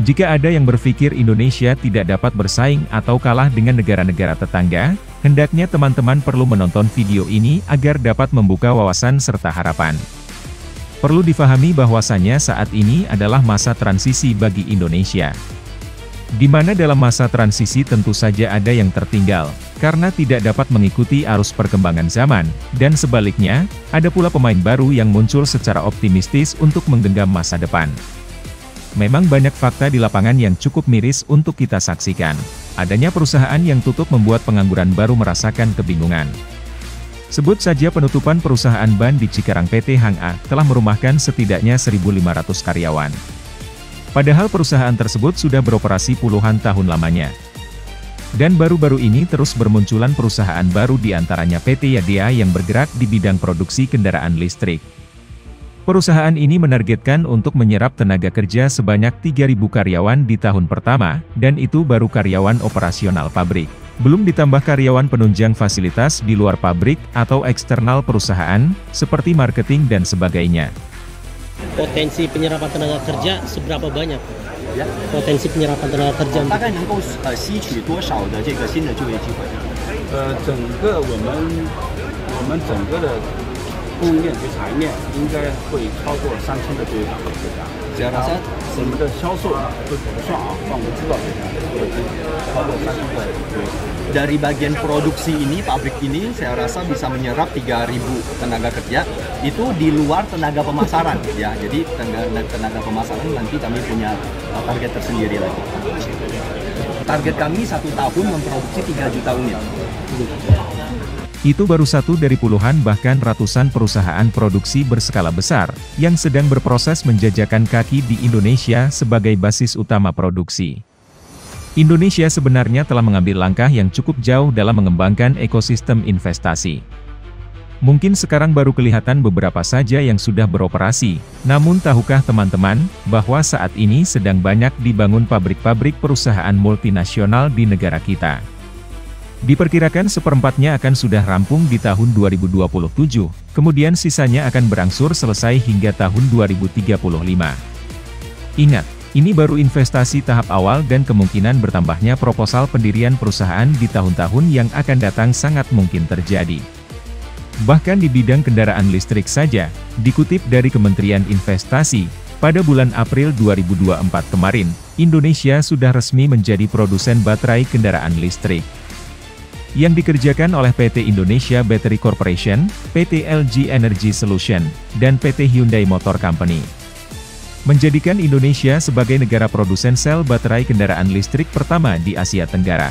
Jika ada yang berpikir Indonesia tidak dapat bersaing atau kalah dengan negara-negara tetangga, hendaknya teman-teman perlu menonton video ini agar dapat membuka wawasan serta harapan. Perlu difahami bahwasannya saat ini adalah masa transisi bagi Indonesia. Di mana dalam masa transisi tentu saja ada yang tertinggal, karena tidak dapat mengikuti arus perkembangan zaman, dan sebaliknya, ada pula pemain baru yang muncul secara optimistis untuk menggenggam masa depan. Memang banyak fakta di lapangan yang cukup miris untuk kita saksikan. Adanya perusahaan yang tutup membuat pengangguran baru merasakan kebingungan. Sebut saja penutupan perusahaan ban di Cikarang PT Hang A, telah merumahkan setidaknya 1.500 karyawan. Padahal perusahaan tersebut sudah beroperasi puluhan tahun lamanya. Dan baru-baru ini terus bermunculan perusahaan baru di antaranya PT Yadea yang bergerak di bidang produksi kendaraan listrik. Perusahaan ini menargetkan untuk menyerap tenaga kerja sebanyak 3.000 karyawan di tahun pertama, dan itu baru karyawan operasional pabrik. Belum ditambah karyawan penunjang fasilitas di luar pabrik atau eksternal perusahaan, seperti marketing dan sebagainya. Potensi penyerapan tenaga kerja seberapa banyak? Ya. Potensi penyerapan tenaga kerja. 大概能够吸取多少的这个新的就业机会？整个我们整个的供应链及产业链应该会超过3000个就业岗位。Saya rasa我们的销售会怎么算啊？放我们知道这个会超过3000个就业岗位。 dari bagian produksi ini, pabrik ini, saya rasa bisa menyerap 3.000 tenaga kerja, itu di luar tenaga pemasaran, ya. Jadi tenaga pemasaran nanti kami punya target tersendiri lagi. Target kami 1 tahun memproduksi 3 juta unit. Itu baru satu dari puluhan bahkan ratusan perusahaan produksi berskala besar, yang sedang berproses menjajakan kaki di Indonesia sebagai basis utama produksi. Indonesia sebenarnya telah mengambil langkah yang cukup jauh dalam mengembangkan ekosistem investasi. Mungkin sekarang baru kelihatan beberapa saja yang sudah beroperasi, namun tahukah teman-teman, bahwa saat ini sedang banyak dibangun pabrik-pabrik perusahaan multinasional di negara kita. Diperkirakan seperempatnya akan sudah rampung di tahun 2027, kemudian sisanya akan berangsur selesai hingga tahun 2035. Ingat, ini baru investasi tahap awal dan kemungkinan bertambahnya proposal pendirian perusahaan di tahun-tahun yang akan datang sangat mungkin terjadi. Bahkan di bidang kendaraan listrik saja, dikutip dari Kementerian Investasi, pada bulan April 2024 kemarin, Indonesia sudah resmi menjadi produsen baterai kendaraan listrik. Yang dikerjakan oleh PT Indonesia Battery Corporation, PT LG Energy Solution, dan PT Hyundai Motor Company. Menjadikan Indonesia sebagai negara produsen sel baterai kendaraan listrik pertama di Asia Tenggara.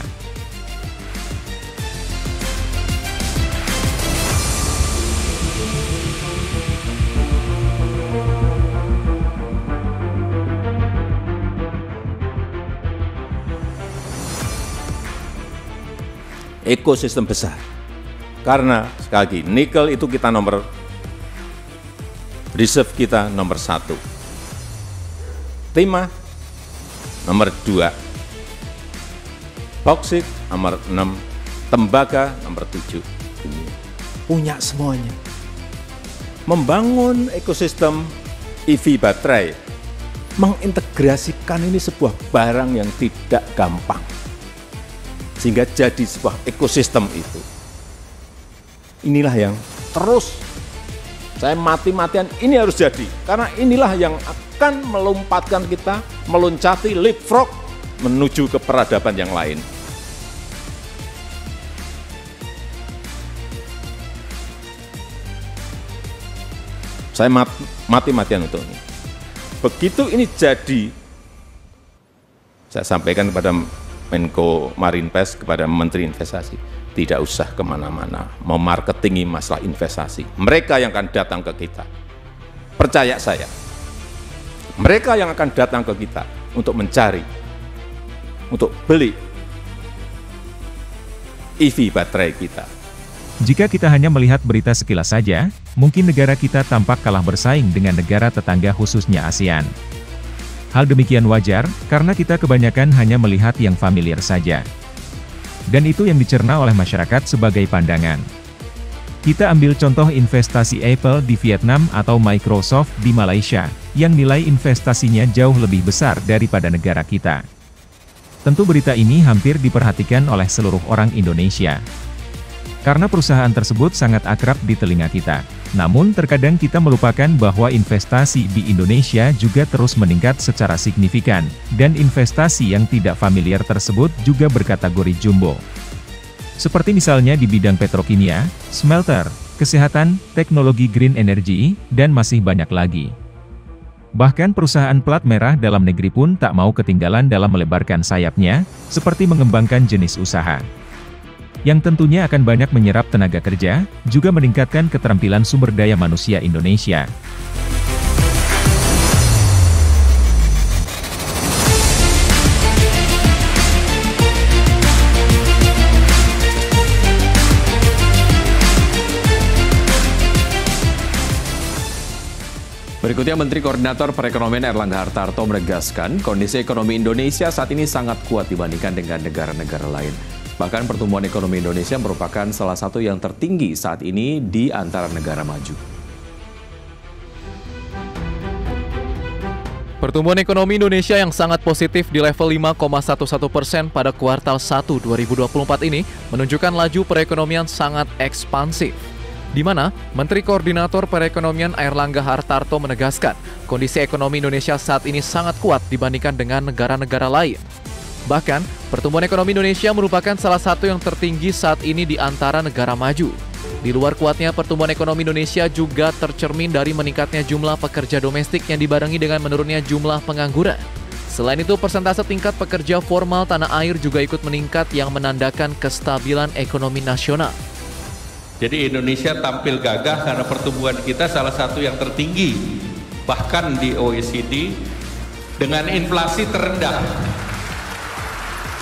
Ekosistem besar. Karena sekali lagi, nikel itu kita reserve kita nomor 1. Timah nomor 2, bauksit nomor 6, tembaga nomor 7. Punya semuanya. Membangun ekosistem EV baterai, mengintegrasikan ini sebuah barang yang tidak gampang, sehingga jadi sebuah ekosistem itu. Inilah yang terus saya mati-matian ini harus jadi, karena inilah yang akan melompatkan kita, meloncati leapfrog menuju ke peradaban yang lain. Saya mati-matian untuk ini. Begitu ini jadi, saya sampaikan kepada Menko Marinvest, kepada Menteri Investasi, tidak usah kemana-mana memarketingi masalah investasi. Mereka yang akan datang ke kita. Percaya saya. Mereka yang akan datang ke kita untuk mencari, untuk beli EV baterai kita. Jika kita hanya melihat berita sekilas saja, mungkin negara kita tampak kalah bersaing dengan negara tetangga khususnya ASEAN. Hal demikian wajar, karena kita kebanyakan hanya melihat yang familiar saja. Dan itu yang dicerna oleh masyarakat sebagai pandangan. Kita ambil contoh investasi Apple di Vietnam atau Microsoft di Malaysia, yang nilai investasinya jauh lebih besar daripada negara kita. Tentu berita ini hampir diperhatikan oleh seluruh orang Indonesia. Karena perusahaan tersebut sangat akrab di telinga kita. Namun terkadang kita melupakan bahwa investasi di Indonesia juga terus meningkat secara signifikan, dan investasi yang tidak familiar tersebut juga berkategori jumbo. Seperti misalnya di bidang petrokimia, smelter, kesehatan, teknologi green energy, dan masih banyak lagi. Bahkan perusahaan plat merah dalam negeri pun tak mau ketinggalan dalam melebarkan sayapnya, seperti mengembangkan jenis usaha yang tentunya akan banyak menyerap tenaga kerja, juga meningkatkan keterampilan sumber daya manusia Indonesia. Berikutnya, Menteri Koordinator Perekonomian Airlangga Hartarto menegaskan kondisi ekonomi Indonesia saat ini sangat kuat dibandingkan dengan negara-negara lain. Bahkan pertumbuhan ekonomi Indonesia merupakan salah satu yang tertinggi saat ini di antara negara maju. Pertumbuhan ekonomi Indonesia yang sangat positif di level 5,11% pada kuartal 1 2024 ini menunjukkan laju perekonomian sangat ekspansif. Di mana Menteri Koordinator Perekonomian Airlangga Hartarto menegaskan kondisi ekonomi Indonesia saat ini sangat kuat dibandingkan dengan negara-negara lain. Bahkan, pertumbuhan ekonomi Indonesia merupakan salah satu yang tertinggi saat ini di antara negara maju. Di luar kuatnya pertumbuhan ekonomi Indonesia juga tercermin dari meningkatnya jumlah pekerja domestik yang dibarengi dengan menurunnya jumlah pengangguran. Selain itu, persentase tingkat pekerja formal tanah air juga ikut meningkat yang menandakan kestabilan ekonomi nasional. Jadi Indonesia tampil gagah karena pertumbuhan kita salah satu yang tertinggi, bahkan di OECD, dengan inflasi terendah.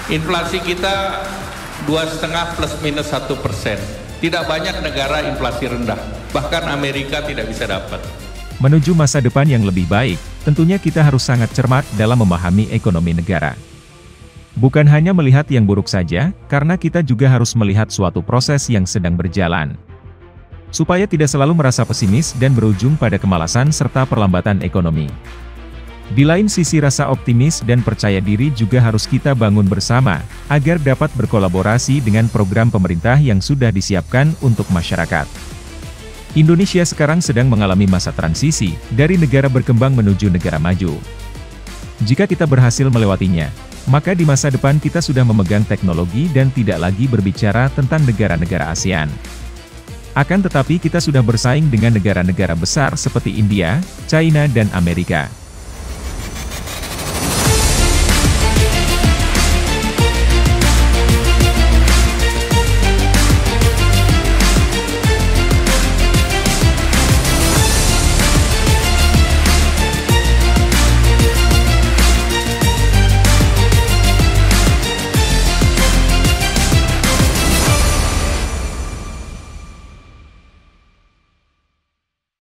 Inflasi kita 2,5 plus minus 1%. Tidak banyak negara inflasi rendah. Bahkan Amerika tidak bisa dapat. Menuju masa depan yang lebih baik, tentunya kita harus sangat cermat dalam memahami ekonomi negara. Bukan hanya melihat yang buruk saja, karena kita juga harus melihat suatu proses yang sedang berjalan. Supaya tidak selalu merasa pesimis dan berujung pada kemalasan serta perlambatan ekonomi. Di lain sisi rasa optimis dan percaya diri juga harus kita bangun bersama, agar dapat berkolaborasi dengan program pemerintah yang sudah disiapkan untuk masyarakat. Indonesia sekarang sedang mengalami masa transisi, dari negara berkembang menuju negara maju. Jika kita berhasil melewatinya, maka di masa depan kita sudah memegang teknologi dan tidak lagi berbicara tentang negara-negara ASEAN. Akan tetapi kita sudah bersaing dengan negara-negara besar seperti India, China dan Amerika.